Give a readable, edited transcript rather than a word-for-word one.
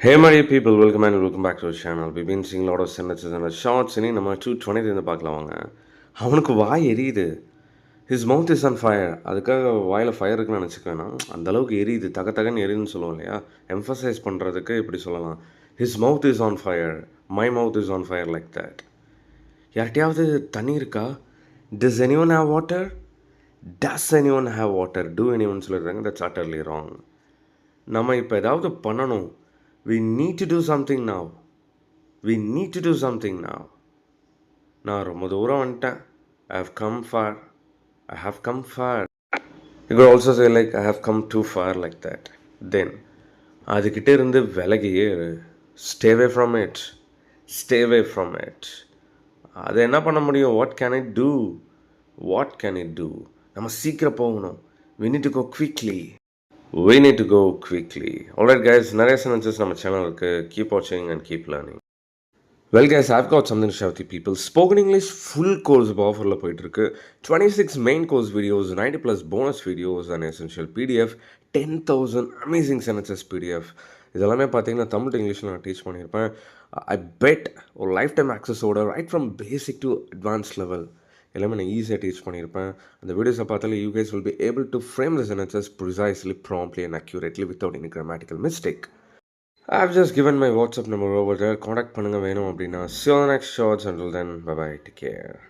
Hey my dear people, welcome back to our channel. We've been seeing a lot of sentences and shorts இனி நம்ம 220 இருந்து பார்க்கலாம் வாங்க. அவனுக்கு வாய் எரியுது. His mouth is on fire. அதுக்காக வாயில் ஃபயர் இருக்குன்னு நினச்சிக்க வேணாம். அந்த அளவுக்கு எரியுது, தக தகன்னு எரியுதுன்னு சொல்லுவோம் இல்லையா? எம்ஃபசைஸ் பண்ணுறதுக்கு இப்படி சொல்லலாம். His mouth is on fire. My mouth is on fire like that. யார்கிட்டயாவது தண்ணி இருக்கா? Does anyone have water? Does anyone have water? Do anyone சொல்லிடுறாங்க. That's utterly wrong. நம்ம இப்போ ஏதாவது பண்ணணும். We need to do something now. We need to do something now. நான் ரொம்ப தூரம் வந்துட்டேன். I have come far. I have come far. You could also say like I have come too far like that. Then அதுக்கிட்ட இருந்து விலகியே stay away from it. Stay away from it. அது என்ன பண்ண முடியும்? What can it do? What can it do? நம்ம சீக்கிரம் போகணும். We need to go quickly. We need to go quickly. Alright guys, நிறைய sentences நம்ம சேனல் இருக்கு. Keep watching and keep learning. Well guys, I've got something to share with you people. Spoken English full course இப்போ ஆஃபரில் போயிட்டுருக்கு. 26 main course videos, 90 plus bonus videos and essential PDF, 10,000 amazing sentences PDF. இதெல்லாமே பார்த்தீங்கன்னா Tamil to இங்கிலீஷில் நான் teach பண்ணியிருப்பேன். I bet ஒரு life time ஆக்சஸோட right from basic to advance level எல்லாமே நான் ஈஸியாக டீச் பண்ணியிருப்பேன். அந்த வீடியோஸை பார்த்தாலே you guys will be able to frame the sentences precisely, promptly and accurately without any grammatical mistake. I've just given my WhatsApp number over there. Contact பண்ணுங்கள் வேணும் அப்படின்னா. See you on the next shots. Until then, bye bye, take care.